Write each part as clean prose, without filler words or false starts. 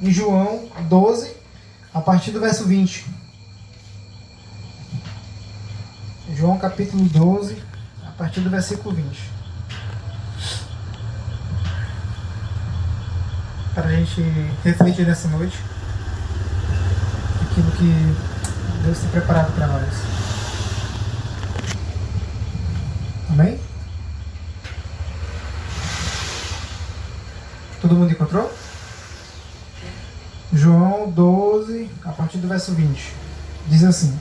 em João 12, a partir do verso 20. João capítulo 12, a partir do versículo 20. Para a gente refletir nessa noite aquilo que Deus tem preparado para nós. Amém? Todo mundo encontrou? João 12, a partir do verso 20. Diz assim: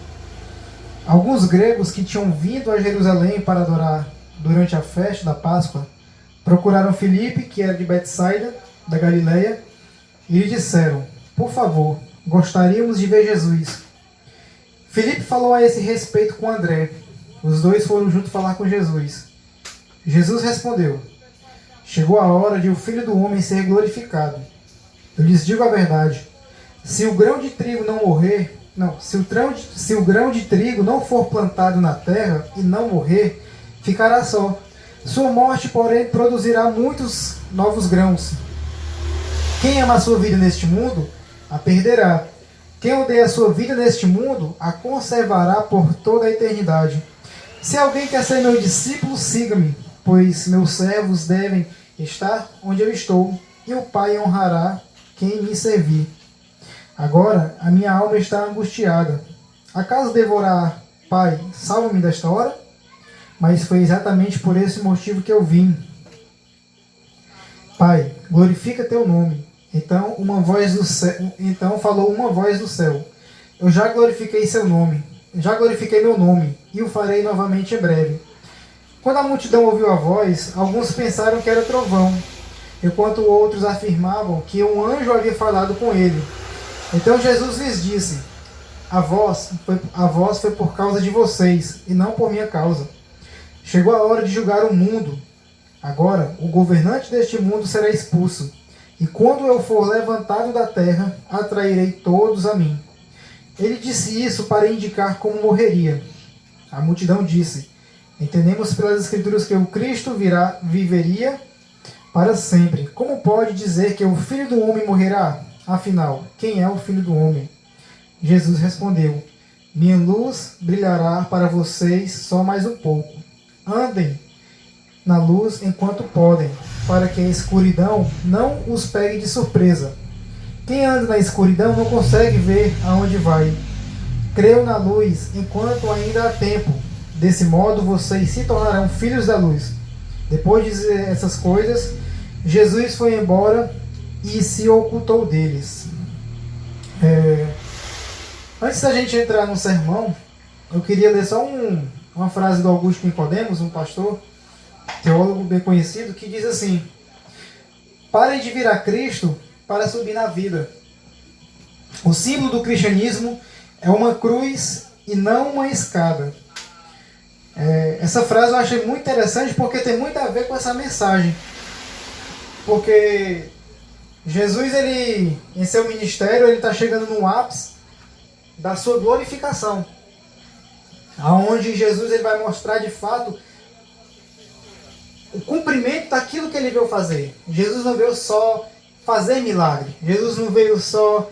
Alguns gregos que tinham vindo a Jerusalém para adorar durante a festa da Páscoa procuraram Filipe, que era de Betsaida, da Galileia, e lhe disseram: Por favor, gostaríamos de ver Jesus. Filipe falou a esse respeito com André. Os dois foram juntos falar com Jesus. Jesus respondeu: Chegou a hora de o Filho do Homem ser glorificado. Eu lhes digo a verdade. Se o grão de trigo não morrer, se o grão de trigo não for plantado na terra e não morrer, ficará só. Sua morte, porém, produzirá muitos novos grãos. Quem ama a sua vida neste mundo, a perderá. Quem odeia a sua vida neste mundo, a conservará por toda a eternidade. Se alguém quer ser meu discípulo, siga-me, pois meus servos devem estar onde eu estou, e o Pai honrará quem me servir. Agora a minha alma está angustiada. Acaso devorar, Pai, salva-me desta hora? Mas foi exatamente por esse motivo que eu vim. Pai, glorifica teu nome. Então falou uma voz do céu: Eu já glorifiquei seu nome, já glorifiquei meu nome, e o farei novamente em breve. Quando a multidão ouviu a voz, alguns pensaram que era trovão, enquanto outros afirmavam que um anjo havia falado com ele. Então Jesus lhes disse: A voz foi por causa de vocês, e não por minha causa. Chegou a hora de julgar o mundo. Agora, o governante deste mundo será expulso. E quando eu for levantado da terra, atrairei todos a mim. Ele disse isso para indicar como morreria. A multidão disse: Entendemos pelas Escrituras que o Cristo viveria para sempre. Como pode dizer que o Filho do Homem morrerá? Afinal, quem é o Filho do Homem? Jesus respondeu: Minha luz brilhará para vocês só mais um pouco. Andem na luz enquanto podem, para que a escuridão não os pegue de surpresa. Quem anda na escuridão não consegue ver aonde vai. Creiam na luz enquanto ainda há tempo. Desse modo vocês se tornarão filhos da luz. Depois de dizer essas coisas, Jesus foi embora e se ocultou deles. Antes da gente entrar no sermão, eu queria ler só uma frase do Augusto Nicodemos, um pastor, teólogo bem conhecido, que diz assim: Parem de vir a Cristo para subir na vida. O símbolo do cristianismo é uma cruz e não uma escada. Essa frase eu achei muito interessante porque tem muito a ver com essa mensagem. Porque Jesus, ele, em seu ministério, ele está chegando no ápice da sua glorificação. Aonde Jesus ele vai mostrar de fato o cumprimento daquilo que ele veio fazer. Jesus não veio só fazer milagre. Jesus não veio só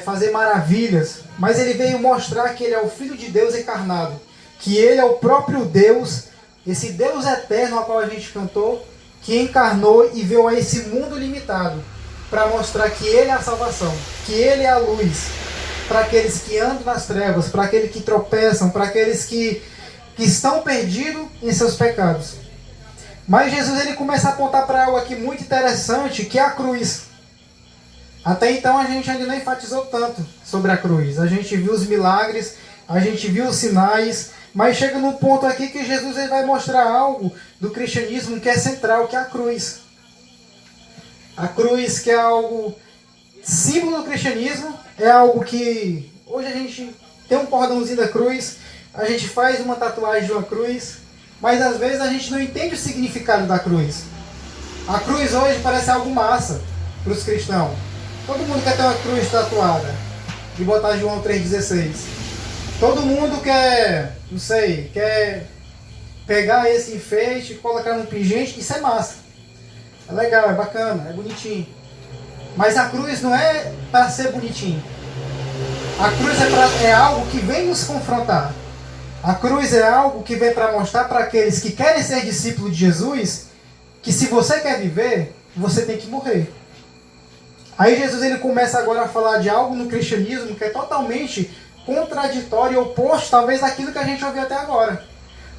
fazer maravilhas. Mas ele veio mostrar que ele é o Filho de Deus encarnado. Que ele é o próprio Deus, esse Deus eterno ao qual a gente cantou, que encarnou e veio a esse mundo limitado para mostrar que ele é a salvação, que ele é a luz para aqueles que andam nas trevas, para aqueles que tropeçam, para aqueles que estão perdidos em seus pecados. Mas Jesus ele começa a apontar para algo aqui muito interessante, que é a cruz. Até então a gente ainda não enfatizou tanto sobre a cruz. A gente viu os milagres, a gente viu os sinais, mas chega num ponto aqui que Jesus ele vai mostrar algo do cristianismo que é central, que é a cruz. A cruz, que é algo símbolo do cristianismo, é algo que hoje a gente tem um cordãozinho da cruz, a gente faz uma tatuagem de uma cruz, mas às vezes a gente não entende o significado da cruz. A cruz hoje parece algo massa para os cristãos. Todo mundo quer ter uma cruz tatuada, de botar João 3,16. Todo mundo quer, quer pegar esse enfeite, colocar num pingente, isso é massa. É legal, é bacana, é bonitinho. Mas a cruz não é para ser bonitinho. A cruz é algo que vem nos confrontar. A cruz é algo que vem para mostrar para aqueles que querem ser discípulos de Jesus que se você quer viver, você tem que morrer. Aí Jesus ele começa agora a falar de algo no cristianismo que é totalmente contraditório e oposto talvez daquilo que a gente ouviu até agora.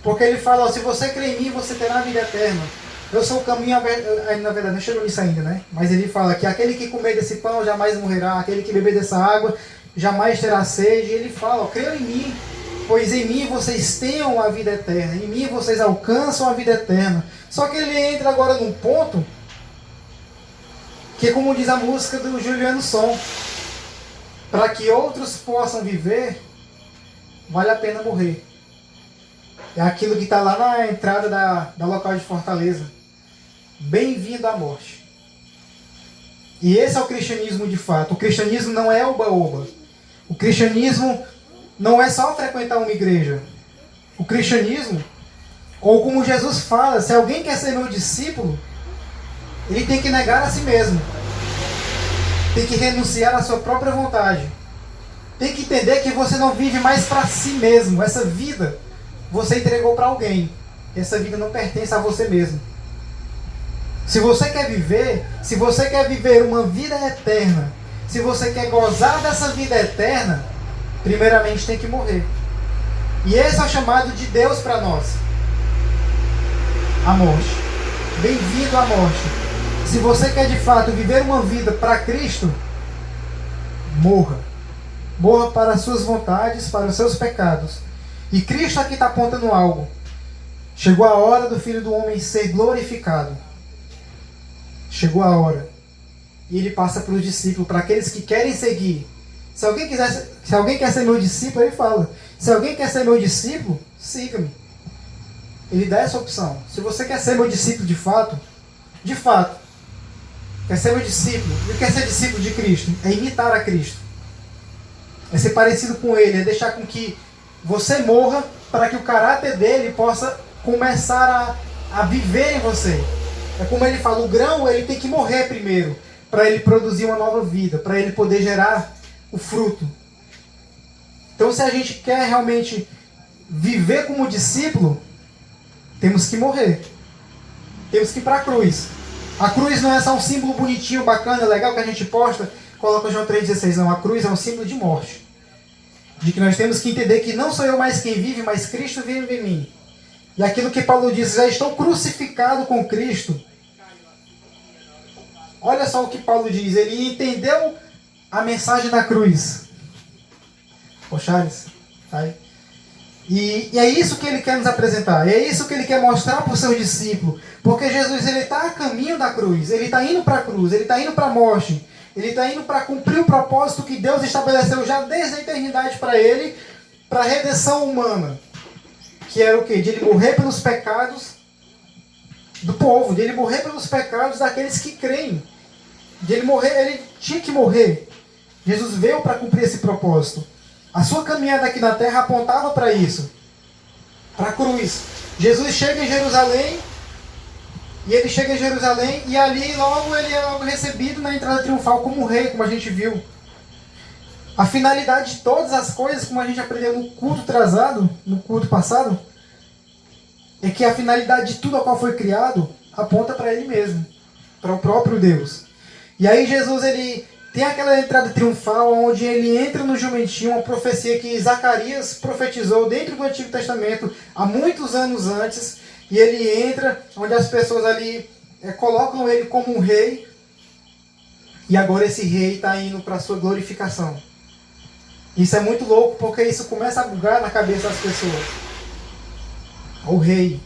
Porque ele fala, ó, se você crê em mim, você terá a vida eterna. Eu sou o caminho, na verdade não chegou nisso ainda, né? Mas ele fala que aquele que comer desse pão jamais morrerá, aquele que beber dessa água jamais terá sede. E ele fala, ó, creiam em mim, pois em mim vocês tenham a vida eterna, em mim vocês alcançam a vida eterna. Só que ele entra agora num ponto que, como diz a música do Juliano Som, para que outros possam viver, vale a pena morrer. É aquilo que está lá na entrada da local de Fortaleza. Bem-vindo à morte. E esse é o cristianismo de fato. O cristianismo não é oba-oba. O cristianismo não é só frequentar uma igreja. O cristianismo, ou como Jesus fala, se alguém quer ser meu discípulo, ele tem que negar a si mesmo. Tem que renunciar à sua própria vontade. Tem que entender que você não vive mais para si mesmo. Essa vida você entregou para alguém. Essa vida não pertence a você mesmo. Se você quer viver uma vida eterna, se você quer gozar dessa vida eterna, primeiramente tem que morrer. E esse é o chamado de Deus para nós. A morte. Bem-vindo à morte. Se você quer de fato viver uma vida para Cristo, morra. Morra para as suas vontades, para os seus pecados. E Cristo aqui está apontando algo. Chegou a hora do Filho do Homem ser glorificado. Chegou a hora. E ele passa para os discípulos, para aqueles que querem seguir. Se alguém quer ser meu discípulo, ele fala. Se alguém quer ser meu discípulo, siga-me. Ele dá essa opção. Se você quer ser meu discípulo de fato, quer ser meu discípulo, e quer ser discípulo de Cristo, é imitar a Cristo. É ser parecido com Ele, é deixar com que você morra para que o caráter dele possa começar a viver em você. É como ele fala, o grão ele tem que morrer primeiro, para ele produzir uma nova vida, para ele poder gerar o fruto. Então se a gente quer realmente viver como discípulo, temos que morrer. Temos que ir para a cruz. A cruz não é só um símbolo bonitinho, bacana, legal que a gente posta, coloca João 3,16. Não, a cruz é um símbolo de morte. De que nós temos que entender que não sou eu mais quem vive, mas Cristo vive em mim. E aquilo que Paulo diz, já estou crucificado com Cristo. Olha só o que Paulo diz, ele entendeu a mensagem da cruz. Ô Charles, tá aí. E é isso que ele quer nos apresentar, é isso que ele quer mostrar para o seu discípulo. Porque Jesus ele está a caminho da cruz, ele está indo para a cruz, ele está indo para a morte. Ele está indo para cumprir o propósito que Deus estabeleceu já desde a eternidade para ele, para a redenção humana. Que era o quê? De ele morrer pelos pecados do povo, de ele morrer pelos pecados daqueles que creem. De ele morrer, ele tinha que morrer. Jesus veio para cumprir esse propósito. A sua caminhada aqui na terra apontava para isso. Para a cruz. Jesus chega em Jerusalém. E ele chega em Jerusalém e ali logo ele é logo recebido na entrada triunfal como rei, como a gente viu. A finalidade de todas as coisas, como a gente aprendeu no culto atrasado, no culto passado, é que a finalidade de tudo ao qual foi criado aponta para ele mesmo, para o próprio Deus. E aí Jesus ele tem aquela entrada triunfal onde ele entra no jumentinho, uma profecia que Zacarias profetizou dentro do Antigo Testamento há muitos anos antes. E ele entra, onde as pessoas ali colocam ele como um rei. E agora esse rei está indo para a sua glorificação. Isso é muito louco, porque isso começa a bugar na cabeça das pessoas. O rei.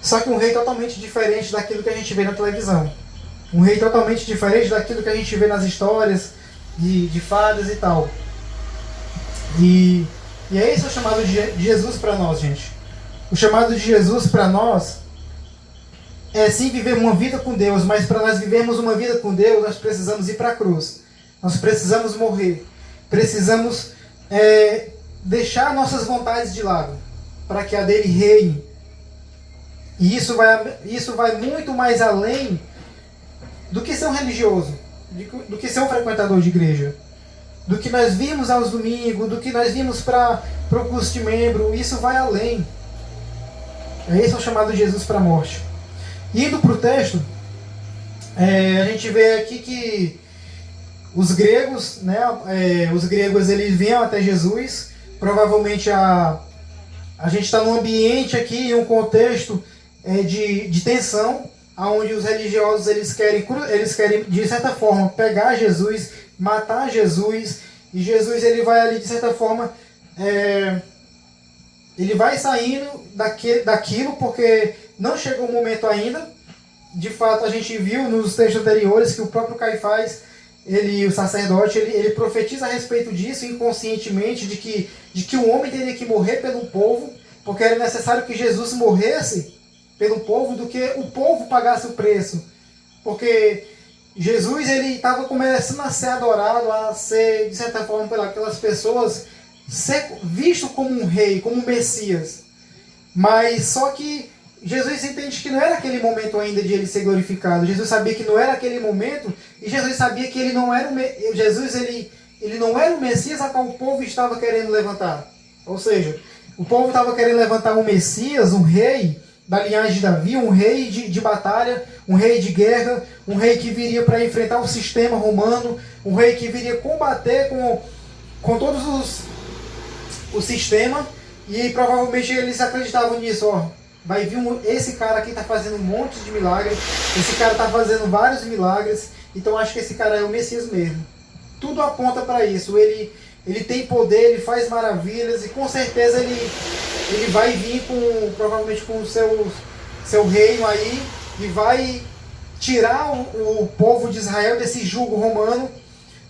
Só que um rei totalmente diferente daquilo que a gente vê na televisão. Um rei totalmente diferente daquilo que a gente vê nas histórias de fadas e tal. E é esse o chamado de Jesus para nós, gente. O chamado de Jesus para nós é sim viver uma vida com Deus, mas para nós vivermos uma vida com Deus, nós precisamos ir para a cruz. Nós precisamos morrer. Precisamos deixar nossas vontades de lado, para que a dele reine. E isso vai muito mais além do que ser um religioso, do que ser um frequentador de igreja, do que nós vimos aos domingos, do que nós vimos para o curso de membro. Isso vai além. Esse é o chamado de Jesus para a morte. Indo para o texto, a gente vê aqui que os gregos, os gregos eles vinham até Jesus. Provavelmente a gente está num ambiente aqui, em um contexto de tensão, onde os religiosos eles querem de certa forma pegar Jesus, matar Jesus, e Jesus ele vai ali de certa forma ele vai saindo daquilo, porque não chegou o momento ainda. De fato, a gente viu nos textos anteriores que o próprio Caifás, o sacerdote, ele profetiza a respeito disso inconscientemente, de que o homem teria que morrer pelo povo, porque era necessário que Jesus morresse pelo povo, do que o povo pagasse o preço. Porque Jesus ele estava começando a ser adorado, a ser, de certa forma, pelas pessoas, ser visto como um rei, como um Messias. Mas só que Jesus entende que não era aquele momento ainda de ele ser glorificado. Jesus sabia que não era aquele momento, e Jesus sabia que ele não era ele não era o Messias a qual o povo estava querendo levantar. Ou seja, o povo estava querendo levantar um Messias, um rei da linhagem de Davi, um rei de batalha, um rei de guerra, um rei que viria para enfrentar o sistema romano, um rei que viria combater com todos o sistema, e provavelmente eles acreditavam nisso. Vai vir esse cara aqui está fazendo um monte de milagres, esse cara está fazendo vários milagres, então acho que esse cara é o Messias mesmo. Tudo aponta para isso. Ele tem poder, ele faz maravilhas, e com certeza ele vai vir provavelmente com o seu reino aí, e vai tirar o povo de Israel desse jugo romano.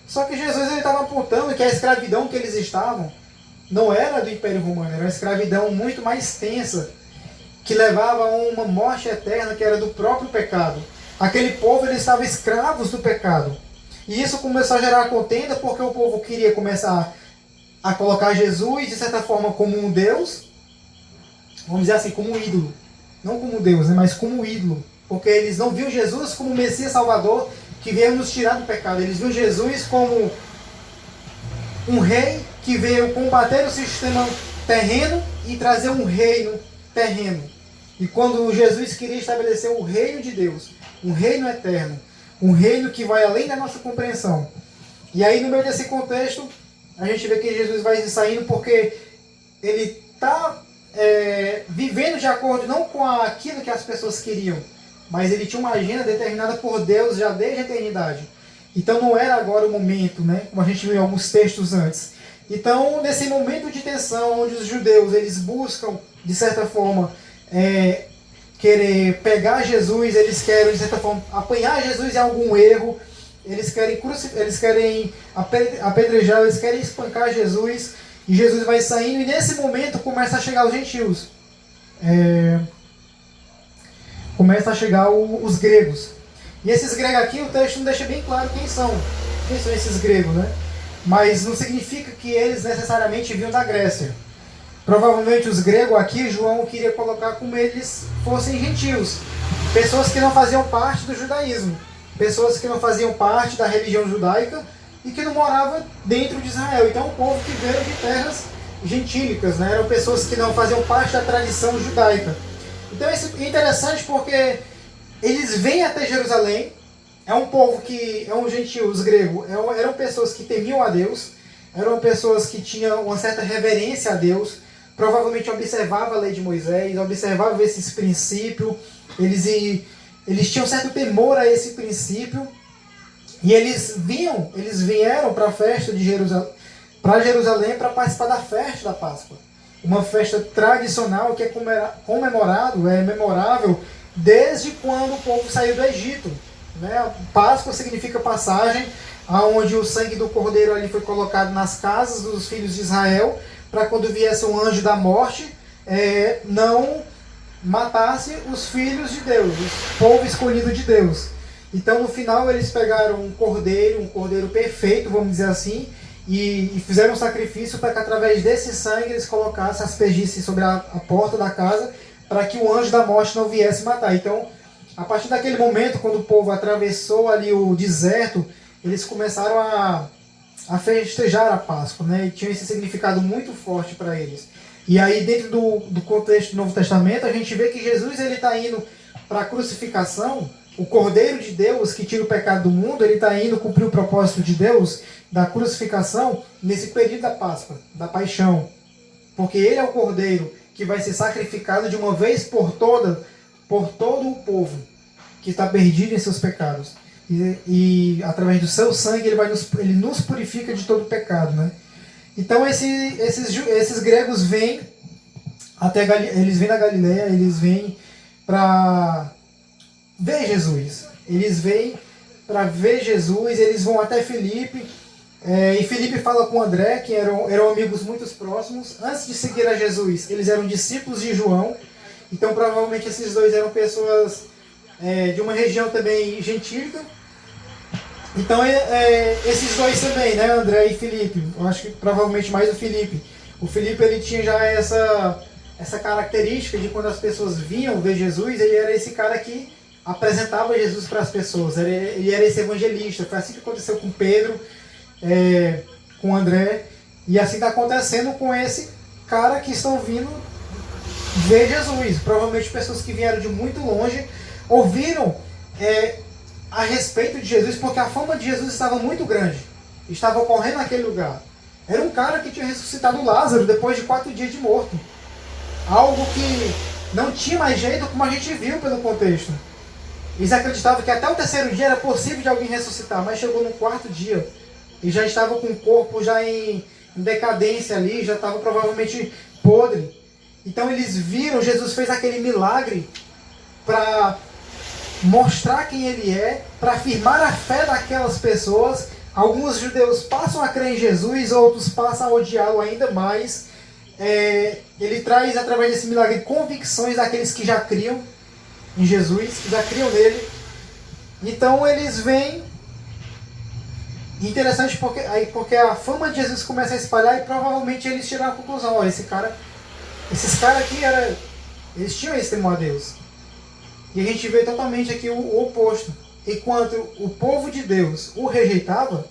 Só que Jesus ele estava apontando que a escravidão que eles estavam não era do Império Romano, era uma escravidão muito mais tensa, que levava a uma morte eterna, que era do próprio pecado. Aquele povo ele estava escravos do pecado. E isso começou a gerar contenda, porque o povo queria começar a colocar Jesus, de certa forma, como um Deus, vamos dizer assim, como um ídolo. Não como Deus, mas como um ídolo. Porque eles não viam Jesus como o Messias Salvador, que veio nos tirar do pecado. Eles viam Jesus como um rei que veio combater o sistema terreno e trazer um reino terreno. E quando Jesus queria estabelecer o reino de Deus, um reino eterno, um reino que vai além da nossa compreensão. E aí, no meio desse contexto, a gente vê que Jesus vai saindo porque ele está vivendo de acordo não com aquilo que as pessoas queriam, mas ele tinha uma agenda determinada por Deus já desde a eternidade. Então não era agora o momento, como a gente viu em alguns textos antes. Então, nesse momento de tensão, onde os judeus eles buscam, de certa forma, querer pegar Jesus, eles querem, de certa forma, apanhar Jesus em algum erro, eles querem apedrejar, eles querem espancar Jesus, e Jesus vai saindo, e nesse momento começa a chegar os gentios. Começa a chegar os gregos. E esses gregos aqui, o texto não deixa bem claro quem são esses gregos, Mas não significa que eles necessariamente vinham da Grécia. Provavelmente os gregos aqui, João queria colocar como eles fossem gentios. Pessoas que não faziam parte do judaísmo. Pessoas que não faziam parte da religião judaica e que não moravam dentro de Israel. Então, um povo que veio de terras gentílicas, Eram pessoas que não faziam parte da tradição judaica. Então, isso é interessante porque eles vêm até Jerusalém. É um povo que é um gentio, os gregos. Eram pessoas que temiam a Deus. Eram pessoas que tinham uma certa reverência a Deus. Provavelmente observavam a lei de Moisés, observavam esses princípios. Eles tinham certo temor a esse princípio. E eles vieram para a festa de Jerusalém para participar da festa da Páscoa. Uma festa tradicional que é memorável desde quando o povo saiu do Egito. Páscoa significa passagem, onde o sangue do cordeiro ali foi colocado nas casas dos filhos de Israel, para quando viesse um anjo da morte, não matasse os filhos de Deus, o povo escolhido de Deus. Então no final eles pegaram um cordeiro perfeito, vamos dizer assim, e fizeram um sacrifício para que através desse sangue eles colocassem, aspergissem sobre a porta da casa, para que o anjo da morte não viesse matar. Então A partir daquele momento, quando o povo atravessou ali o deserto, eles começaram a festejar a Páscoa, né? E tinha esse significado muito forte para eles. E aí, dentro do contexto do Novo Testamento, a gente vê que Jesus está indo para a crucificação. O Cordeiro de Deus que tira o pecado do mundo, ele está indo cumprir o propósito de Deus da crucificação nesse período da Páscoa, da paixão. Porque ele é o Cordeiro que vai ser sacrificado de uma vez por todas, por todo o povo que está perdido em seus pecados. E através do seu sangue ele nos purifica de todo o pecado, né? Então esses gregos vêm eles vêm da Galileia, eles vêm para ver Jesus. Eles vêm para ver Jesus, eles vão até Filipe, e Filipe fala com André, que eram amigos muito próximos. Antes de seguir a Jesus, eles eram discípulos de João, então provavelmente esses dois eram pessoas de uma região também gentílica. Então esses dois também, né, André e Filipe, eu acho que provavelmente mais o Filipe. O Filipe ele tinha já essa característica de quando as pessoas vinham ver Jesus, ele era esse cara que apresentava Jesus para as pessoas, ele era esse evangelista. Foi assim que aconteceu com Pedro, com André, e assim está acontecendo com esse cara que estão vindo ver Jesus. Provavelmente pessoas que vieram de muito longe ouviram a respeito de Jesus, porque a fama de Jesus estava muito grande, estava ocorrendo naquele lugar. Era um cara que tinha ressuscitado Lázaro depois de 4 dias de morto, algo que não tinha mais jeito, como a gente viu pelo contexto. Eles acreditavam que até o 3º dia era possível de alguém ressuscitar, mas chegou no 4º dia e já estava com o corpo já em decadência ali, já estava provavelmente podre. Então eles viram, Jesus fez aquele milagre para mostrar quem ele é, para afirmar a fé daquelas pessoas. Alguns judeus passam a crer em Jesus, outros passam a odiá-lo ainda mais. Ele traz através desse milagre convicções daqueles que já criam em Jesus, que já criam nele. Então eles vêm. Interessante porque a fama de Jesus começa a espalhar e provavelmente eles tiraram a conclusão: ó, esses caras aqui eles tinham esse temor a Deus. E a gente vê totalmente aqui o oposto. Enquanto o povo de Deus o rejeitava,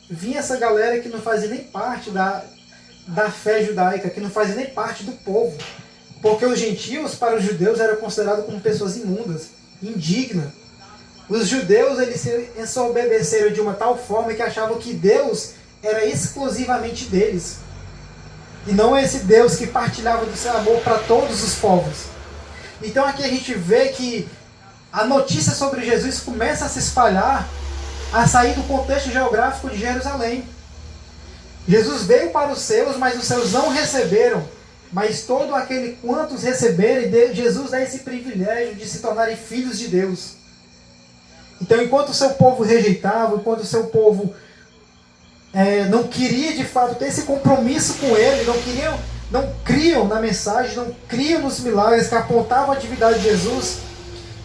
vinha essa galera que não fazia nem parte da fé judaica, que não fazia nem parte do povo. Porque os gentios, para os judeus, eram considerados como pessoas imundas, indignas. Os judeus, eles se ensoberbeceram de uma tal forma que achavam que Deus era exclusivamente deles. E não esse Deus que partilhava do seu amor para todos os povos. Então aqui a gente vê que a notícia sobre Jesus começa a se espalhar, a sair do contexto geográfico de Jerusalém. Jesus veio para os seus, mas os seus não receberam. Mas todo aquele quantos receberem, Jesus dá esse privilégio de se tornarem filhos de Deus. Então enquanto o seu povo rejeitava, enquanto o seu povo não queria de fato ter esse compromisso com ele, não criam na mensagem, não criam nos milagres que apontavam a atividade de Jesus,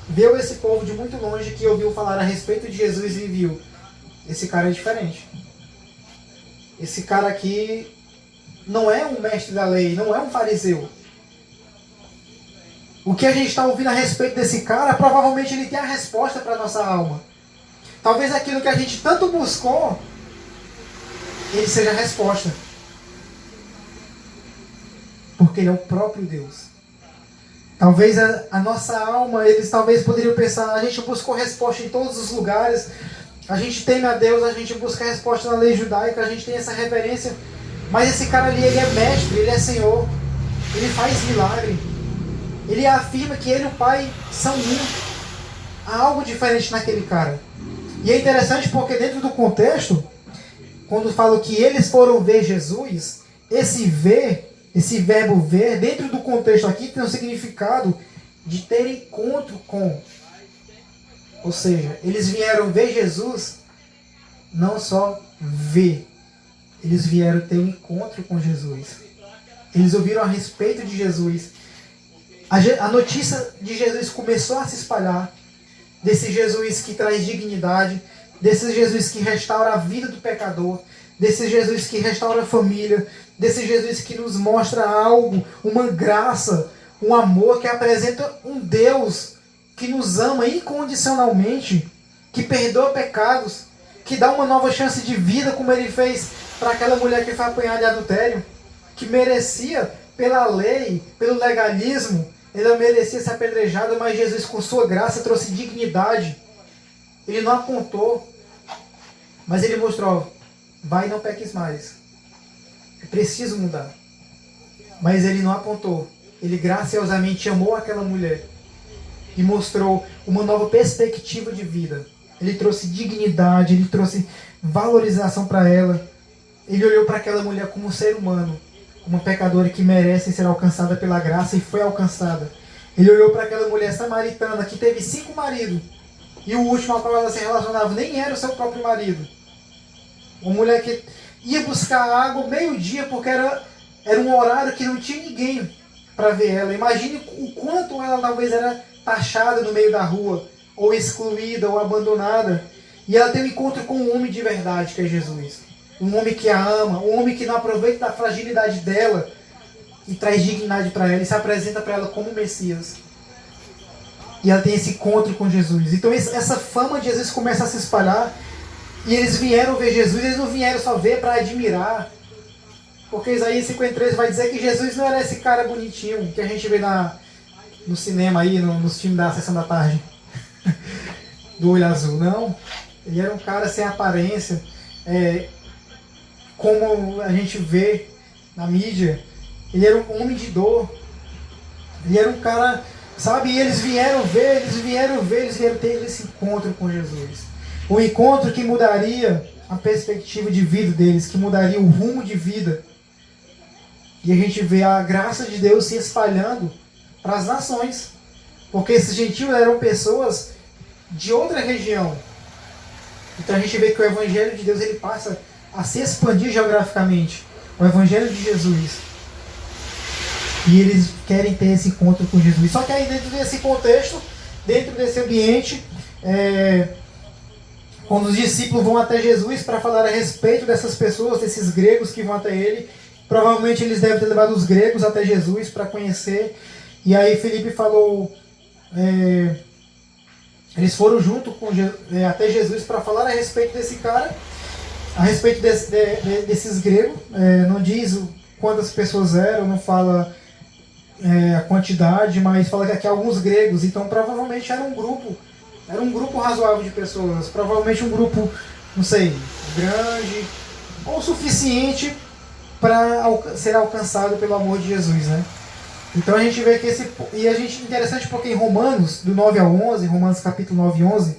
veio esse povo de muito longe que ouviu falar a respeito de Jesus e viu: esse cara é diferente. Esse cara aqui não é um mestre da lei, não é um fariseu. O que a gente está ouvindo a respeito desse cara, provavelmente ele tem a resposta para a nossa alma. Talvez aquilo que a gente tanto buscou, ele seja a resposta. Porque ele é o próprio Deus. Talvez a nossa alma, eles talvez poderiam pensar: a gente buscou resposta em todos os lugares, a gente teme a Deus, a gente busca resposta na lei judaica, a gente tem essa reverência, mas esse cara ali, ele é mestre, ele é Senhor, ele faz milagre, ele afirma que ele e o Pai são um. Há algo diferente naquele cara. E é interessante porque dentro do contexto, quando falo que eles foram ver Jesus, esse verbo ver, dentro do contexto aqui, tem um significado de ter encontro com. Ou seja, eles vieram ver Jesus, não só ver, eles vieram ter um encontro com Jesus. Eles ouviram a respeito de Jesus. A notícia de Jesus começou a se espalhar, desse Jesus que traz dignidade, desse Jesus que restaura a vida do pecador, desse Jesus que restaura a família, desse Jesus que nos mostra algo, uma graça, um amor que apresenta um Deus que nos ama incondicionalmente, que perdoa pecados, que dá uma nova chance de vida, como ele fez para aquela mulher que foi apanhada de adultério, que merecia, pela lei, pelo legalismo, ela merecia ser apedrejada, mas Jesus, com sua graça, trouxe dignidade. Ele não apontou, mas ele mostrou: vai e não peques mais. É preciso mudar. Mas ele não apontou. Ele graciosamente amou aquela mulher e mostrou uma nova perspectiva de vida. Ele trouxe dignidade, ele trouxe valorização para ela. Ele olhou para aquela mulher como um ser humano, uma pecadora que merece ser alcançada pela graça e foi alcançada. Ele olhou para aquela mulher samaritana que teve 5 maridos e o último ao qual ela se relacionava nem era o seu próprio marido. Uma mulher que ia buscar água meio-dia porque era um horário que não tinha ninguém para ver ela. Imagine o quanto ela talvez era taxada no meio da rua, ou excluída, ou abandonada. E ela tem um encontro com um homem de verdade, que é Jesus. Um homem que a ama, um homem que não aproveita da fragilidade dela e traz dignidade para ela e se apresenta para ela como Messias. E ela tem esse encontro com Jesus. Então essa fama de Jesus começa a se espalhar. E eles vieram ver Jesus, eles não vieram só ver para admirar. Porque Isaías 53 vai dizer que Jesus não era esse cara bonitinho que a gente vê no cinema aí, nos filmes da Sessão da Tarde. Do olho azul, não. Ele era um cara sem aparência. Como a gente vê na mídia. Ele era um homem de dor. Ele era um cara, sabe? E eles vieram ter esse encontro com Jesus. Um encontro que mudaria a perspectiva de vida deles, que mudaria o rumo de vida. E a gente vê a graça de Deus se espalhando para as nações. Porque esses gentios eram pessoas de outra região. Então a gente vê que o Evangelho de Deus ele passa a se expandir geograficamente. O Evangelho de Jesus. E eles querem ter esse encontro com Jesus. Só que aí dentro desse contexto, dentro desse ambiente, quando os discípulos vão até Jesus para falar a respeito dessas pessoas, desses gregos que vão até ele, provavelmente eles devem ter levado os gregos até Jesus para conhecer. E aí Felipe falou, eles foram junto até Jesus para falar a respeito desse cara, a respeito desses gregos. Não diz quantas pessoas eram, não fala a quantidade, mas fala que aqui alguns gregos. Então provavelmente era um grupo razoável de pessoas, provavelmente um grupo, não sei, grande ou suficiente para ser alcançado pelo amor de Jesus, né? Então a gente vê que interessante porque em Romanos, do 9 ao 11, Romanos capítulo 9 e 11,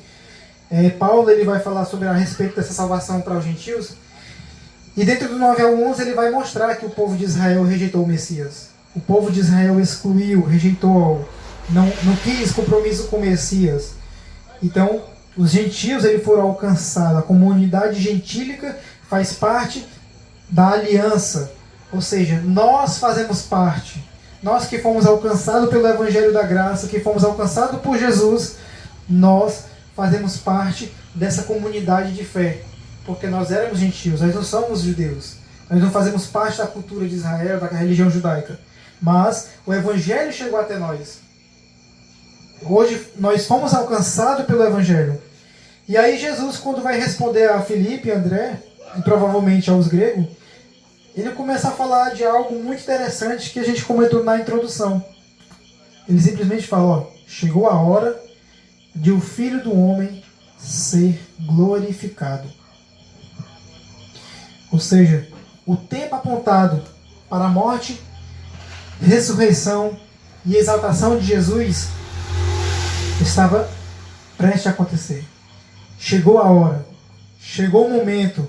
Paulo ele vai falar sobre a respeito dessa salvação para os gentios, e dentro do 9 ao 11 ele vai mostrar que o povo de Israel rejeitou o Messias. O povo de Israel excluiu, rejeitou, não quis compromisso com o Messias. Então, os gentios eles foram alcançados. A comunidade gentílica faz parte da aliança. Ou seja, nós fazemos parte. Nós que fomos alcançados pelo Evangelho da Graça, que fomos alcançados por Jesus, nós fazemos parte dessa comunidade de fé. Porque nós éramos gentios, nós não somos judeus. Nós não fazemos parte da cultura de Israel, da religião judaica. Mas o Evangelho chegou até nós. Hoje nós fomos alcançados pelo Evangelho. E aí Jesus, quando vai responder a Filipe e André, e provavelmente aos gregos, ele começa a falar de algo muito interessante que a gente comentou na introdução. Ele simplesmente fala, chegou a hora de o Filho do Homem ser glorificado. Ou seja, o tempo apontado para a morte, ressurreição e exaltação de Jesus estava prestes a acontecer. Chegou a hora, chegou o momento,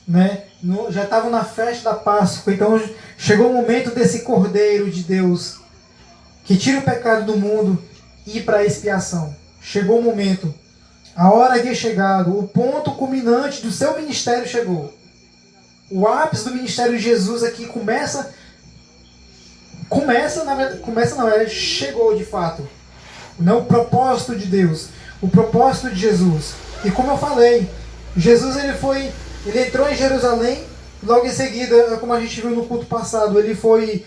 né? Já estavam na festa da Páscoa, então chegou o momento desse Cordeiro de Deus que tira o pecado do mundo e ir para a expiação. Chegou o momento, a hora havia chegado, o ponto culminante do seu ministério chegou. O ápice do ministério de Jesus aqui chegou de fato. Não o propósito de Deus, o propósito de Jesus. E como eu falei, Jesus ele entrou em Jerusalém, logo em seguida, como a gente viu no culto passado, ele foi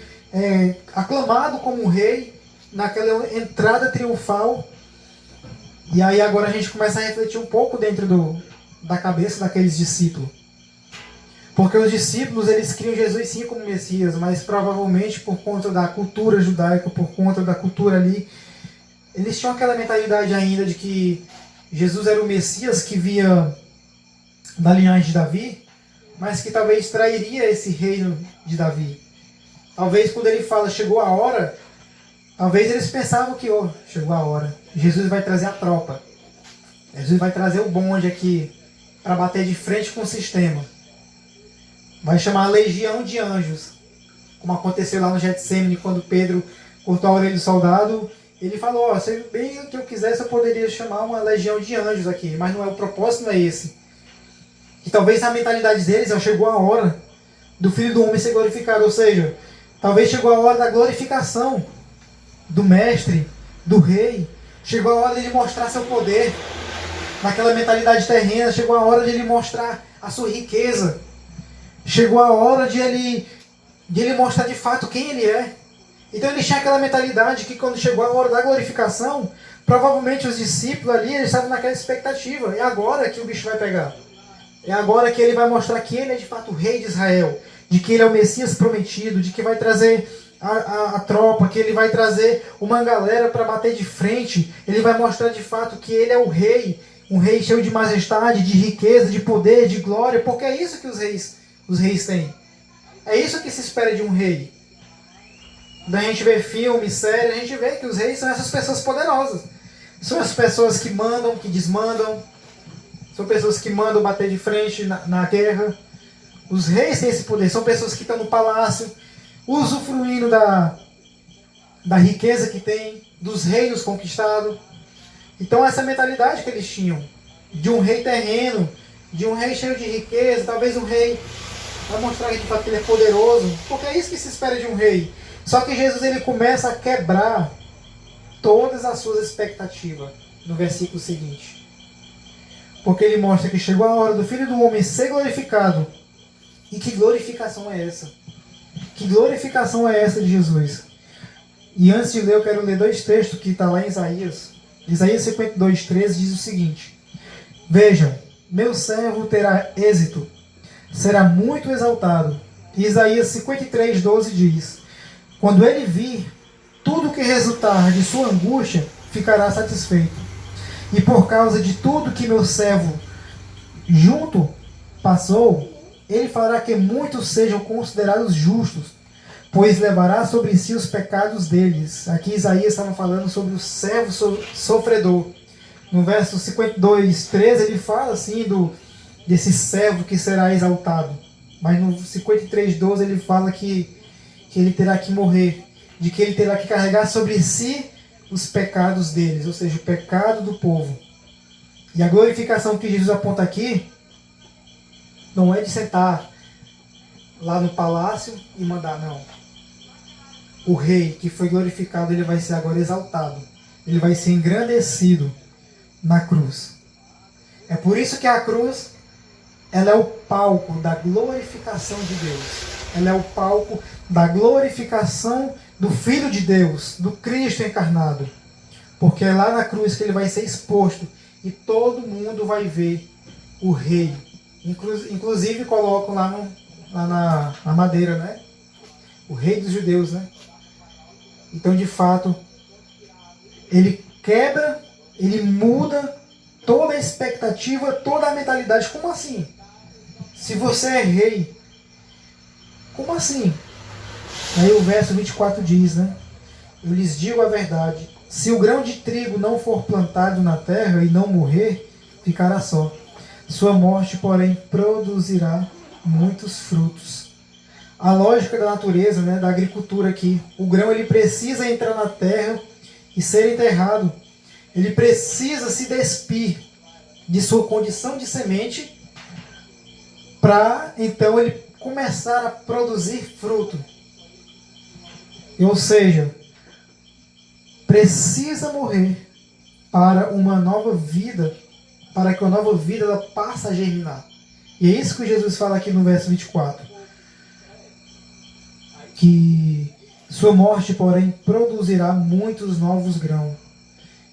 aclamado como rei, naquela entrada triunfal. E aí agora a gente começa a refletir um pouco dentro da cabeça daqueles discípulos. Porque os discípulos, eles criam Jesus sim como Messias, mas provavelmente por conta da cultura judaica, por conta da cultura ali, eles tinham aquela mentalidade ainda de que Jesus era o Messias que via da linhagem de Davi, mas que talvez trairia esse reino de Davi. Talvez quando ele fala chegou a hora, talvez eles pensavam que chegou a hora, Jesus vai trazer a tropa, Jesus vai trazer o bonde aqui para bater de frente com o sistema. Vai chamar a legião de anjos, como aconteceu lá no Getsemane, quando Pedro cortou a orelha do soldado. Ele falou, se bem o que eu quisesse, eu poderia chamar uma legião de anjos aqui, mas não é o propósito, não é esse. E talvez a mentalidade deles, chegou a hora do Filho do Homem ser glorificado, ou seja, talvez chegou a hora da glorificação do Mestre, do Rei, chegou a hora de ele mostrar seu poder, naquela mentalidade terrena, chegou a hora de ele mostrar a sua riqueza, chegou a hora de ele mostrar de fato quem ele é. Então ele tinha aquela mentalidade que quando chegou a hora da glorificação, provavelmente os discípulos ali, eles estavam naquela expectativa. É agora que o bicho vai pegar. É agora que ele vai mostrar que ele é de fato o rei de Israel, de que ele é o Messias prometido, de que vai trazer a tropa, que ele vai trazer uma galera para bater de frente. Ele vai mostrar de fato que ele é o rei, um rei cheio de majestade, de riqueza, de poder, de glória, porque é isso que os reis têm. É isso que se espera de um rei. Quando a gente vê filme, série, a gente vê que os reis são essas pessoas poderosas. São as pessoas que mandam, que desmandam. São pessoas que mandam bater de frente na guerra. Os reis têm esse poder. São pessoas que estão no palácio, usufruindo da riqueza que tem, dos reinos conquistados. Então essa mentalidade que eles tinham, de um rei terreno, de um rei cheio de riqueza, talvez um rei vai mostrar de fato que ele é poderoso, porque é isso que se espera de um rei. Só que Jesus ele começa a quebrar todas as suas expectativas no versículo seguinte. Porque ele mostra que chegou a hora do Filho do Homem ser glorificado. E que glorificação é essa? Que glorificação é essa de Jesus? E antes de ler, eu quero ler 2 textos que estão lá em Isaías. Isaías 52:13 diz o seguinte: Vejam, meu servo terá êxito, será muito exaltado. E Isaías 53:12 diz: Quando ele vir, tudo que resultar de sua angústia ficará satisfeito. E por causa de tudo que meu servo junto passou, ele fará que muitos sejam considerados justos, pois levará sobre si os pecados deles. Aqui Isaías estava falando sobre o servo sofredor. No verso 52:13 ele fala assim desse servo que será exaltado. Mas no 53:12 ele fala que ele terá que morrer, de que ele terá que carregar sobre si os pecados deles, ou seja, o pecado do povo. E a glorificação que Jesus aponta aqui não é de sentar lá no palácio e mandar, não. O rei que foi glorificado, ele vai ser agora exaltado. Ele vai ser engrandecido na cruz. É por isso que a cruz, ela é o palco da glorificação de Deus. Ela é o palco da glorificação do Filho de Deus, do Cristo encarnado. Porque é lá na cruz que ele vai ser exposto e todo mundo vai ver o rei. Inclusive colocam lá na madeira, né? O rei dos judeus, né? Então, de fato, ele quebra, ele muda toda a expectativa, toda a mentalidade. Como assim? Se você é rei, como assim? Aí o verso 24 diz, né? Eu lhes digo a verdade, se o grão de trigo não for plantado na terra e não morrer, ficará só. Sua morte, porém, produzirá muitos frutos. A lógica da natureza, né, da agricultura aqui, o grão ele precisa entrar na terra e ser enterrado. Ele precisa se despir de sua condição de semente para então ele começar a produzir fruto. Ou seja, precisa morrer para uma nova vida, para que a nova vida ela passe a germinar. E é isso que Jesus fala aqui no verso 24. Que sua morte, porém, produzirá muitos novos grãos.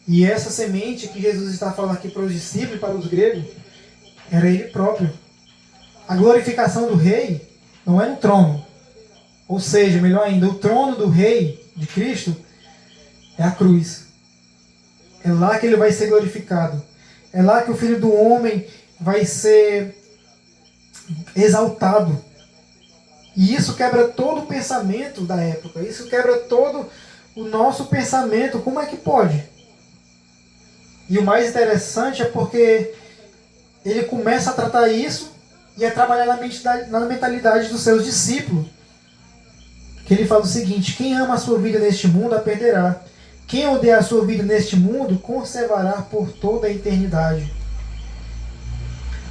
E essa semente que Jesus está falando aqui para os discípulos e para os gregos, era ele próprio. A glorificação do rei não é no trono. Ou seja, melhor ainda, o trono do rei, de Cristo, é a cruz. É lá que ele vai ser glorificado. É lá que o Filho do Homem vai ser exaltado. E isso quebra todo o pensamento da época. Isso quebra todo o nosso pensamento. Como é que pode? E o mais interessante é porque ele começa a tratar isso e a trabalhar na mentalidade dos seus discípulos. Que ele fala o seguinte: quem ama a sua vida neste mundo a perderá. Quem odeia a sua vida neste mundo conservará por toda a eternidade.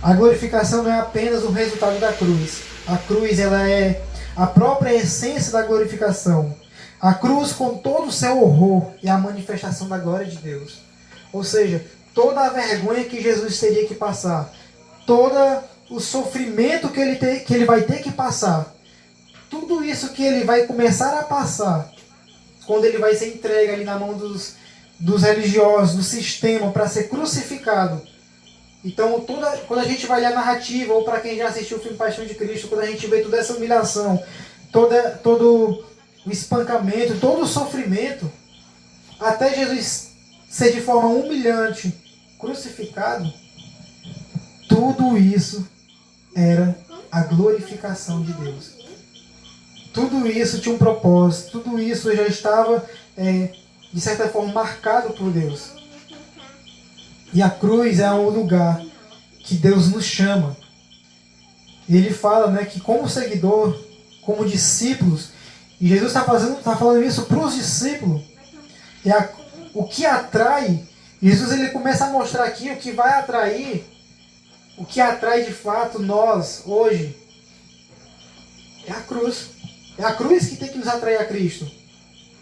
A glorificação não é apenas o resultado da cruz. A cruz, ela é a própria essência da glorificação. A cruz, com todo o seu horror, é a manifestação da glória de Deus. Ou seja, toda a vergonha que Jesus teria que passar, todo o sofrimento que ele vai ter que passar, tudo isso que ele vai começar a passar, quando ele vai ser entregue ali na mão dos religiosos, do sistema, para ser crucificado. Então, quando a gente vai ler a narrativa, ou para quem já assistiu o filme Paixão de Cristo, quando a gente vê toda essa humilhação, todo o espancamento, todo o sofrimento, até Jesus ser de forma humilhante crucificado, tudo isso era a glorificação de Deus. Tudo isso tinha um propósito, tudo isso já estava, de certa forma, marcado por Deus. E a cruz é um lugar que Deus nos chama. E ele fala, né, que como seguidor, como discípulos, e Jesus está falando isso para os discípulos, o que atrai, Jesus ele começa a mostrar aqui o que vai atrair, o que atrai de fato nós hoje, é a cruz. É a cruz que tem que nos atrair a Cristo.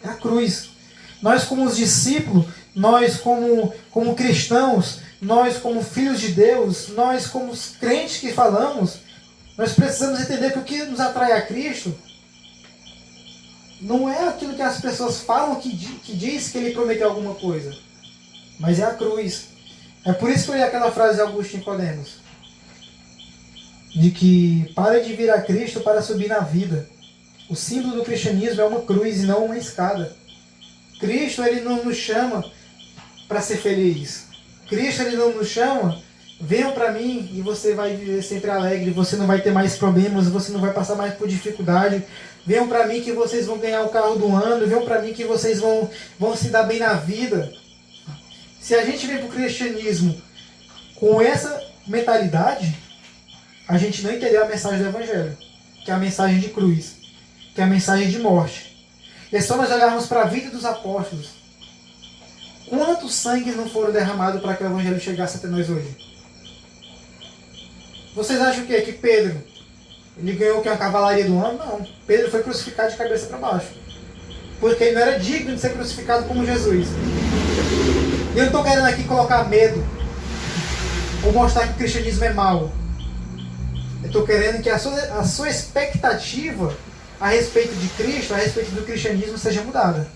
É a cruz. Nós como os discípulos, nós como cristãos, nós como filhos de Deus, nós como os crentes que falamos, nós precisamos entender que o que nos atrai a Cristo não é aquilo que as pessoas falam que diz que ele prometeu alguma coisa, mas é a cruz. É por isso que eu li aquela frase de Augusto Nicodemos, de que pare de vir a Cristo para subir na vida. O símbolo do cristianismo é uma cruz e não uma escada. Cristo ele não nos chama para ser feliz. Cristo ele não nos chama, venham para mim e você vai viver sempre alegre, você não vai ter mais problemas, você não vai passar mais por dificuldade. Venham para mim que vocês vão ganhar o carro do ano, venham para mim que vocês vão se dar bem na vida. Se a gente vem para o cristianismo com essa mentalidade, a gente não entendeu a mensagem do Evangelho, que é a mensagem de cruz, que é a mensagem de morte. E é só nós olharmos para a vida dos apóstolos. Quantos sangues não foram derramados para que o Evangelho chegasse até nós hoje? Vocês acham o quê? Que Pedro, ele ganhou que a cavalaria do ano? Não. Pedro foi crucificado de cabeça para baixo. Porque ele não era digno de ser crucificado como Jesus. E eu não estou querendo aqui colocar medo ou mostrar que o cristianismo é mau. Eu estou querendo que a sua expectativa a respeito de Cristo, a respeito do cristianismo, seja mudada.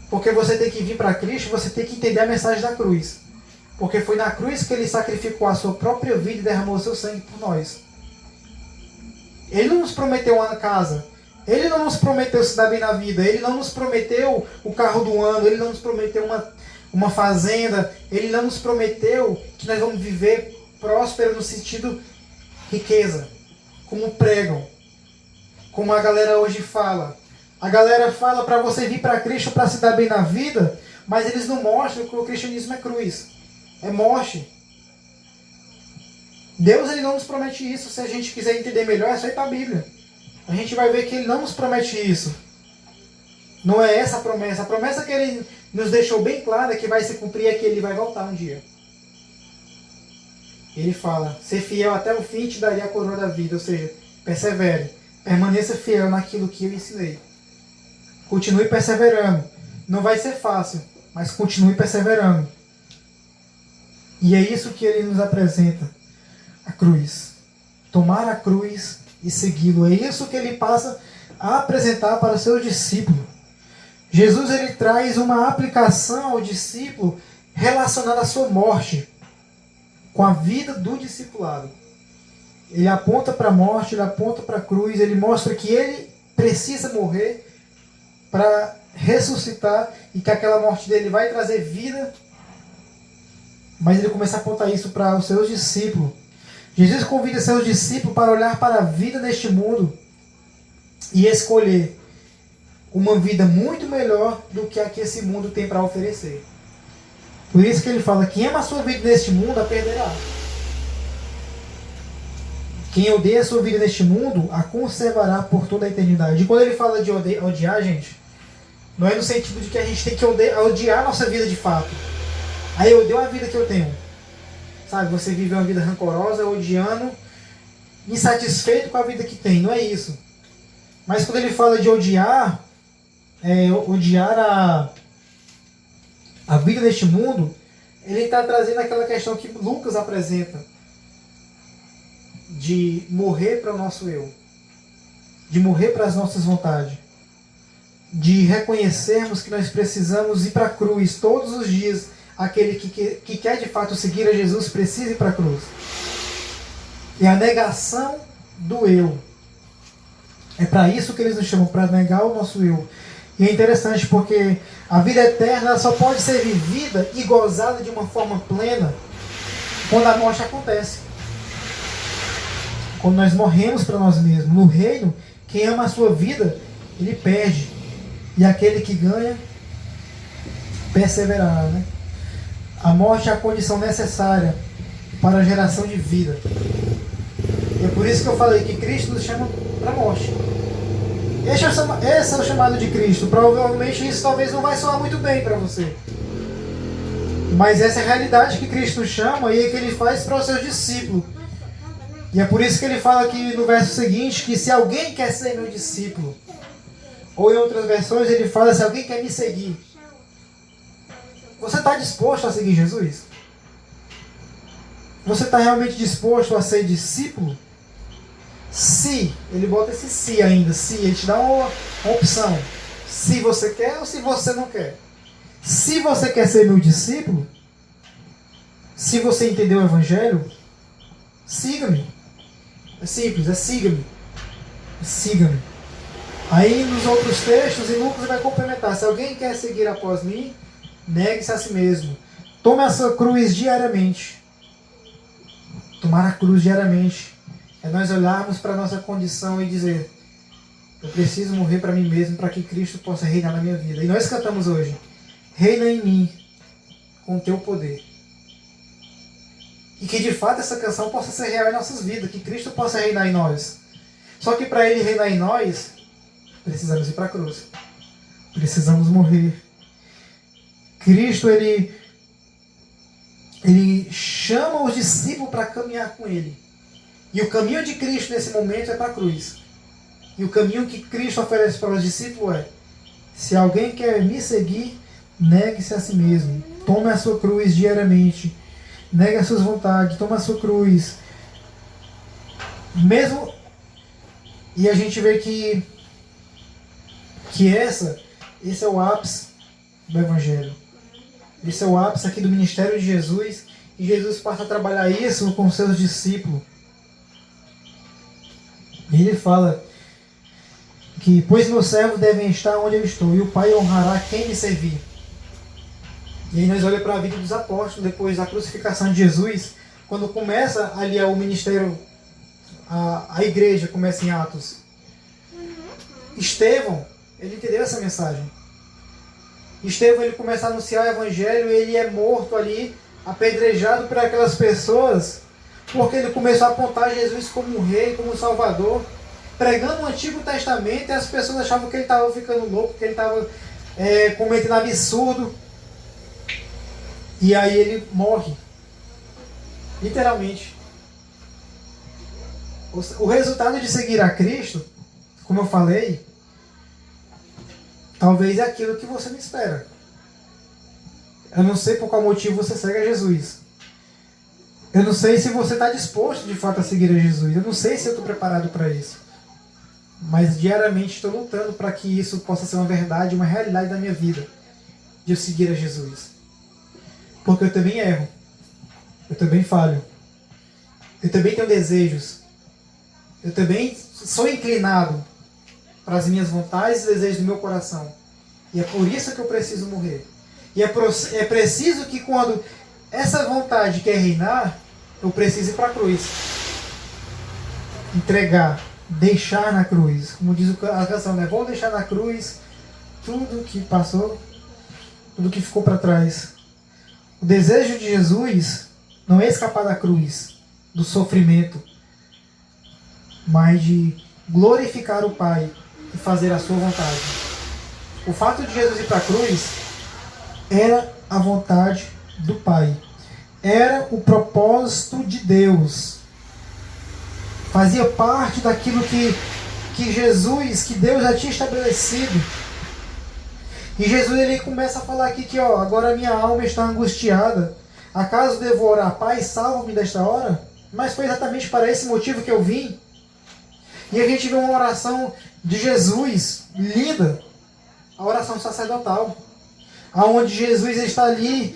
Porque você tem que vir para Cristo, você tem que entender a mensagem da cruz. Porque foi na cruz que ele sacrificou a sua própria vida e derramou o seu sangue por nós. Ele não nos prometeu uma casa. Ele não nos prometeu se dar bem na vida. Ele não nos prometeu o carro do ano. Ele não nos prometeu uma fazenda. Ele não nos prometeu que nós vamos viver próspero no sentido riqueza. Como pregam. Como a galera hoje fala. A galera fala para você vir para Cristo para se dar bem na vida, mas eles não mostram que o cristianismo é cruz. É morte. Deus ele não nos promete isso. Se a gente quiser entender melhor, é só ir para a Bíblia. A gente vai ver que ele não nos promete isso. Não é essa a promessa. A promessa que ele nos deixou bem clara que vai se cumprir é que ele vai voltar um dia. Ele fala, ser fiel até o fim te daria a coroa da vida. Ou seja, persevere. Permaneça fiel naquilo que eu ensinei. Continue perseverando. Não vai ser fácil, mas continue perseverando. E é isso que ele nos apresenta. A cruz. Tomar a cruz e segui-lo. É isso que ele passa a apresentar para os seus discípulos. Jesus ele traz uma aplicação ao discípulo relacionada à sua morte, com a vida do discipulado. Ele aponta para a morte, ele aponta para a cruz, ele mostra que ele precisa morrer para ressuscitar e que aquela morte dele vai trazer vida. Mas ele começa a apontar isso para os seus discípulos. Jesus convida seus discípulos para olhar para a vida neste mundo e escolher uma vida muito melhor do que a que esse mundo tem para oferecer. Por isso que ele fala: quem ama a sua vida neste mundo, a perderá. Quem odeia a sua vida neste mundo, a conservará por toda a eternidade. E quando ele fala de odiar, gente, não é no sentido de que a gente tem que odiar a nossa vida de fato. Aí eu odeio a vida que eu tenho. Sabe, você vive uma vida rancorosa, odiando, insatisfeito com a vida que tem. Não é isso. Mas quando ele fala de odiar, odiar a vida neste mundo, ele está trazendo aquela questão que Lucas apresenta, de morrer para o nosso eu, de morrer para as nossas vontades, de reconhecermos que nós precisamos ir para a cruz todos os dias. Aquele que quer de fato seguir a Jesus precisa ir para a cruz. E a negação do eu. É para isso que eles nos chamam, para negar o nosso eu. E é interessante porque a vida eterna só pode ser vivida e gozada de uma forma plena quando a morte acontece. Quando nós morremos para nós mesmos. No reino, quem ama a sua vida, ele perde. E aquele que ganha, perseverará, né? A morte é a condição necessária para a geração de vida. E é por isso que eu falei que Cristo nos chama para a morte. Esse é o chamado de Cristo. Provavelmente isso talvez não vai soar muito bem para você. Mas essa é a realidade que Cristo nos chama e é que Ele faz para os seus discípulos. E é por isso que Ele fala aqui no verso seguinte que se alguém quer ser meu discípulo, ou em outras versões Ele fala: se alguém quer me seguir, você está disposto a seguir Jesus? Você está realmente disposto a ser discípulo? Se, ele bota esse se ainda, se, ele te dá uma opção. Se você quer ou se você não quer. Se você quer ser meu discípulo, se você entendeu o Evangelho, siga-me. É simples, é siga-me. Siga-me. Aí nos outros textos, e Lucas vai complementar: se alguém quer seguir após mim, negue-se a si mesmo. Tome a sua cruz diariamente. Tomar a cruz diariamente é nós olharmos para a nossa condição e dizer: eu preciso morrer para mim mesmo para que Cristo possa reinar na minha vida. E nós cantamos hoje: reina em mim com o teu poder. E que de fato essa canção possa ser real em nossas vidas, que Cristo possa reinar em nós. Só que para Ele reinar em nós, precisamos ir para a cruz. Precisamos morrer. Cristo, ele chama os discípulos para caminhar com Ele. E o caminho de Cristo nesse momento é para a cruz. E o caminho que Cristo oferece para os discípulos é: se alguém quer me seguir, negue-se a si mesmo. Tome a sua cruz diariamente. Negue as suas vontades, tome a sua cruz. Mesmo... E a gente vê que esse é o ápice do Evangelho. Esse é o ápice aqui do ministério de Jesus. E Jesus passa a trabalhar isso com seus discípulos. E ele fala que: pois meus servos devem estar onde eu estou, e o Pai honrará quem me servir. E aí nós olhamos para a vida dos apóstolos depois da crucificação de Jesus, quando começa ali o ministério, a igreja começa em Atos. Estevão, ele entendeu essa mensagem. Estevão, ele começa a anunciar o Evangelho, ele é morto ali, apedrejado por aquelas pessoas, porque ele começou a apontar Jesus como um rei, como um salvador, pregando o Antigo Testamento, e as pessoas achavam que ele estava ficando louco, que ele estava cometendo absurdo. E aí ele morre. Literalmente. O resultado de seguir a Cristo, como eu falei, talvez é aquilo que você não espera. Eu não sei por qual motivo você segue a Jesus. Eu não sei se você está disposto de fato a seguir a Jesus. Eu não sei se eu estou preparado para isso. Mas diariamente estou lutando para que isso possa ser uma verdade, uma realidade da minha vida, de eu seguir a Jesus. Porque eu também erro, eu também falho, eu também tenho desejos, eu também sou inclinado para as minhas vontades e desejos do meu coração. E é por isso que eu preciso morrer. E é preciso que quando essa vontade quer reinar, eu preciso ir para a cruz. Entregar, deixar na cruz. Como diz a canção, né? Vou deixar na cruz tudo que passou, tudo que ficou para trás. O desejo de Jesus não é escapar da cruz, do sofrimento, mas de glorificar o Pai e fazer a sua vontade. O fato de Jesus ir para a cruz era a vontade do Pai. Era o propósito de Deus. Fazia parte daquilo que Jesus, que Deus já tinha estabelecido. E Jesus ele começa a falar aqui que agora minha alma está angustiada. Acaso devo orar, Pai, salva-me desta hora? Mas foi exatamente para esse motivo que eu vim. E a gente vê uma oração de Jesus, linda, a oração sacerdotal, aonde Jesus está ali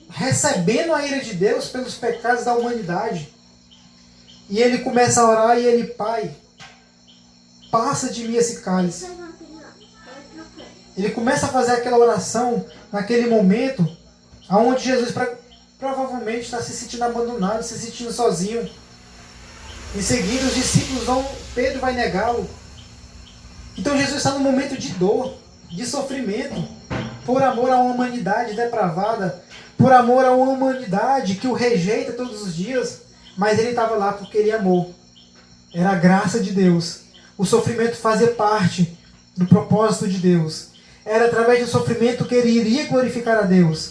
recebendo a ira de Deus pelos pecados da humanidade. E ele começa a orar e ele, Pai, passa de mim esse cálice. Ele começa a fazer aquela oração naquele momento aonde Jesus provavelmente está se sentindo abandonado, se sentindo sozinho. Em seguida, os discípulos Pedro vai negá-lo. Então Jesus está num momento de dor, de sofrimento, por amor a uma humanidade depravada, por amor a uma humanidade que o rejeita todos os dias, mas ele estava lá porque ele amou. Era a graça de Deus. O sofrimento fazia parte do propósito de Deus. Era através do sofrimento que ele iria glorificar a Deus.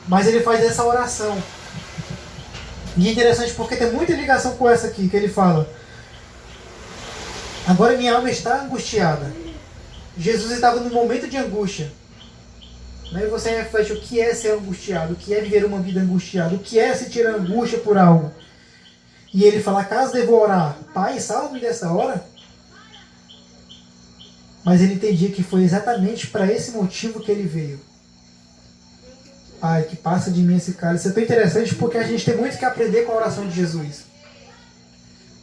Mas ele faz essa oração. E é interessante porque tem muita ligação com essa aqui, que ele fala: agora minha alma está angustiada. Jesus estava num momento de angústia. E você reflete o que é ser angustiado, o que é viver uma vida angustiada, o que é sentir angústia por algo. E ele fala: caso devo orar, Pai, salve-me dessa hora. Mas ele entendia que foi exatamente para esse motivo que ele veio. Pai, que passa de mim esse cálice. Isso é tão interessante porque a gente tem muito que aprender com a oração de Jesus.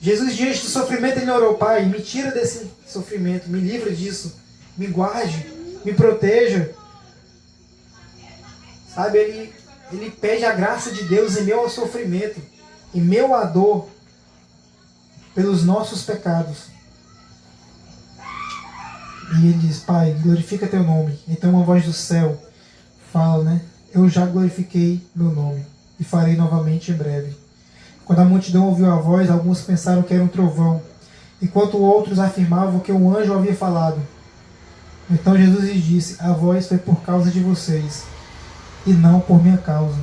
Jesus, diante do sofrimento, ele orou: Pai, me tira desse sofrimento, me livra disso, me guarde, me proteja. Sabe, ele pede a graça de Deus em meio ao sofrimento, em meio à dor, pelos nossos pecados. E ele diz: Pai, glorifica teu nome. Então uma voz do céu fala, né? Eu já glorifiquei meu nome e farei novamente em breve. Quando a multidão ouviu a voz, alguns pensaram que era um trovão, enquanto outros afirmavam que um anjo havia falado. Então Jesus lhes disse: a voz foi por causa de vocês, e não por minha causa.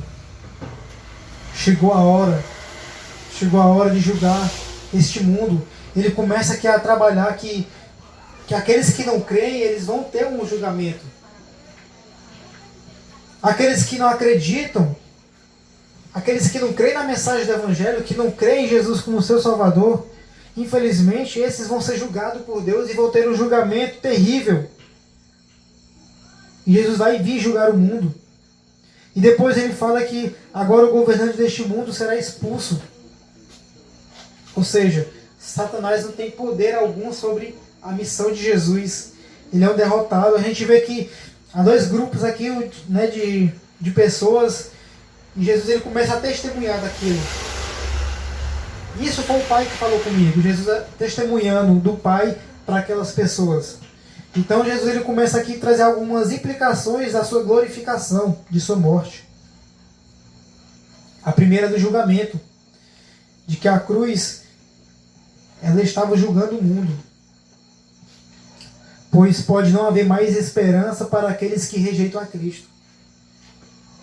Chegou a hora de julgar este mundo. Ele começa aqui a trabalhar que aqueles que não creem, eles vão ter um julgamento. Aqueles que não acreditam, aqueles que não creem na mensagem do Evangelho, que não creem em Jesus como seu Salvador, infelizmente, esses vão ser julgados por Deus e vão ter um julgamento terrível. E Jesus vai vir julgar o mundo. E depois ele fala que agora o governante deste mundo será expulso. Ou seja, Satanás não tem poder algum sobre a missão de Jesus. Ele é um derrotado. A gente vê que há dois grupos aqui, né, de pessoas, e Jesus ele começa a testemunhar daquilo. Isso foi o Pai que falou comigo. Jesus testemunhando do Pai para aquelas pessoas. Então Jesus ele começa aqui a trazer algumas implicações da sua glorificação, de sua morte. A primeira do julgamento, de que a cruz ela estava julgando o mundo. Pois pode não haver mais esperança para aqueles que rejeitam a Cristo.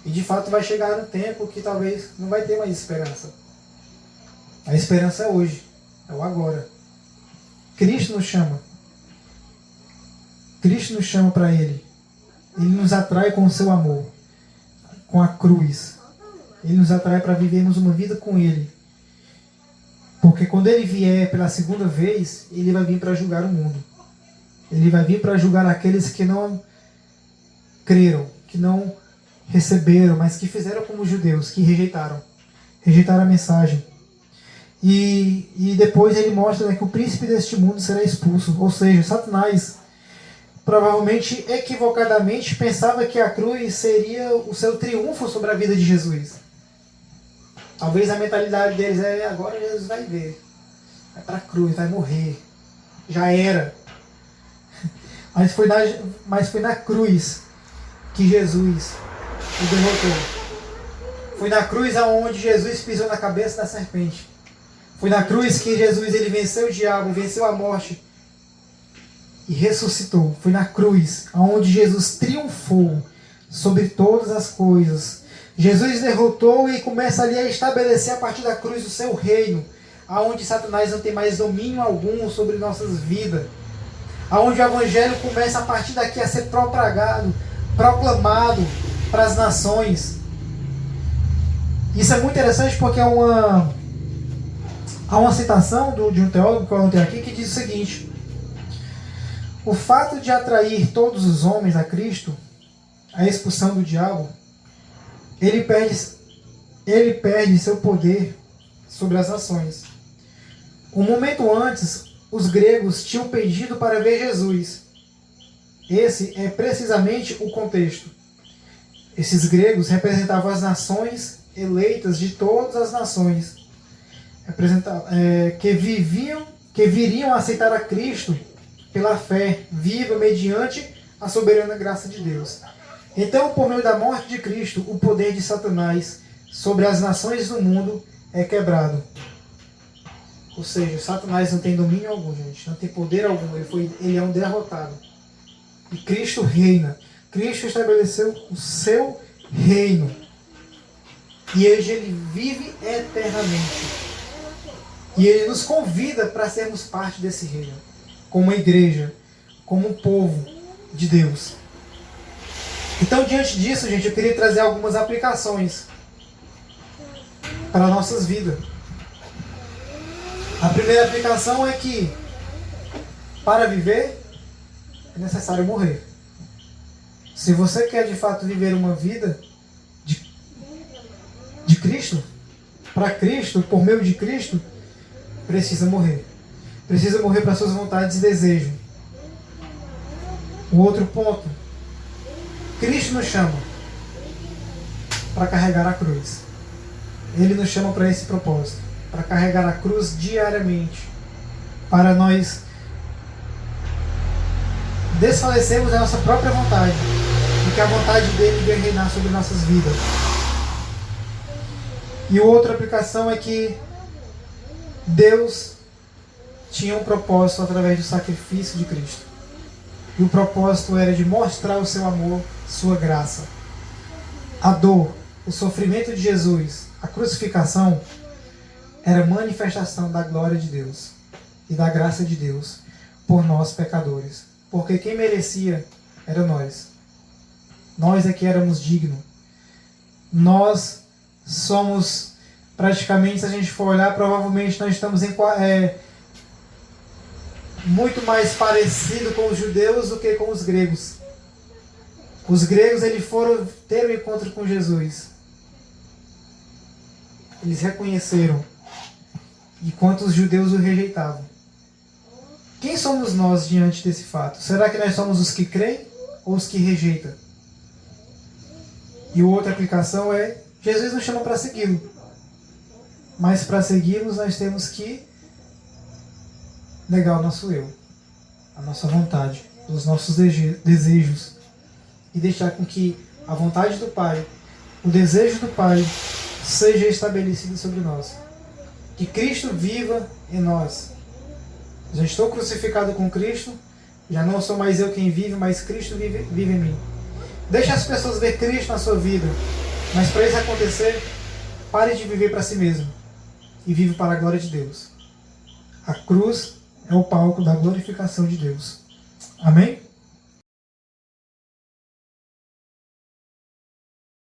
E de fato vai chegar um tempo que talvez não vai ter mais esperança. A esperança é hoje, é o agora. Cristo nos chama. Cristo nos chama para Ele. Ele nos atrai com o seu amor, com a cruz. Ele nos atrai para vivermos uma vida com Ele. Porque quando ele vier pela segunda vez, ele vai vir para julgar o mundo. Ele vai vir para julgar aqueles que não creram, que não receberam, mas que fizeram como os judeus, que rejeitaram a mensagem. E depois ele mostra, né, que o príncipe deste mundo será expulso. Ou seja, Satanás provavelmente, equivocadamente, pensava que a cruz seria o seu triunfo sobre a vida de Jesus. Talvez a mentalidade deles é: agora Jesus vai ver, vai para a cruz, vai morrer, já era. Mas foi na cruz que Jesus o derrotou. Foi na cruz aonde Jesus pisou na cabeça da serpente. Foi na cruz que Jesus ele venceu o diabo, venceu a morte e ressuscitou. Foi na cruz aonde Jesus triunfou sobre todas as coisas. Jesus derrotou e começa ali a estabelecer a partir da cruz o seu reino, aonde Satanás não tem mais domínio algum sobre nossas vidas. Aonde o evangelho começa a partir daqui a ser propagado, proclamado para as nações. Isso é muito interessante porque há uma citação de um teólogo que eu anotei aqui que diz o seguinte: o fato de atrair todos os homens a Cristo, a expulsão do diabo, ele perde seu poder sobre as nações. Um momento antes, os gregos tinham pedido para ver Jesus. Esse é precisamente o contexto. Esses gregos representavam as nações eleitas de todas as nações, que viriam a aceitar a Cristo pela fé viva mediante a soberana graça de Deus. Então, por meio da morte de Cristo, o poder de Satanás sobre as nações do mundo é quebrado. Ou seja, Satanás não tem domínio algum, gente, não tem poder algum, ele é um derrotado. E Cristo reina. Cristo estabeleceu o seu reino. E hoje ele vive eternamente. E ele nos convida para sermos parte desse reino, como igreja, como um povo de Deus. Então, diante disso, gente, eu queria trazer algumas aplicações para nossas vidas. A primeira aplicação é que, para viver, é necessário morrer. Se você quer de fato viver uma vida de Cristo, para Cristo, por meio de Cristo, precisa morrer. Precisa morrer para suas vontades e desejos. O outro ponto: Cristo nos chama para carregar a cruz. Ele nos chama para esse propósito, para carregar a cruz diariamente, para nós desfalecermos a nossa própria vontade, e que a vontade dele venha reinar sobre nossas vidas. E outra aplicação é que Deus tinha um propósito através do sacrifício de Cristo. E o propósito era de mostrar o seu amor, sua graça. A dor, o sofrimento de Jesus, a crucificação, era manifestação da glória de Deus e da graça de Deus por nós pecadores. Porque quem merecia era nós. Nós é que éramos dignos. Nós somos, praticamente, se a gente for olhar, provavelmente nós estamos muito mais parecido com os judeus do que com os gregos. Os gregos, eles foram ter um encontro com Jesus. Eles reconheceram, enquanto os judeus o rejeitavam. Quem somos nós diante desse fato? Será que nós somos os que creem ou os que rejeitam? E outra aplicação é: Jesus nos chama para segui-lo. Mas para segui-los nós temos que negar o nosso eu, a nossa vontade, os nossos desejos, e deixar com que a vontade do Pai, o desejo do Pai, seja estabelecido sobre nós. Que Cristo viva em nós. Já estou crucificado com Cristo, já não sou mais eu quem vive, mas Cristo vive em mim. Deixe as pessoas ver Cristo na sua vida, mas para isso acontecer, pare de viver para si mesmo e vive para a glória de Deus. A cruz é o palco da glorificação de Deus. Amém?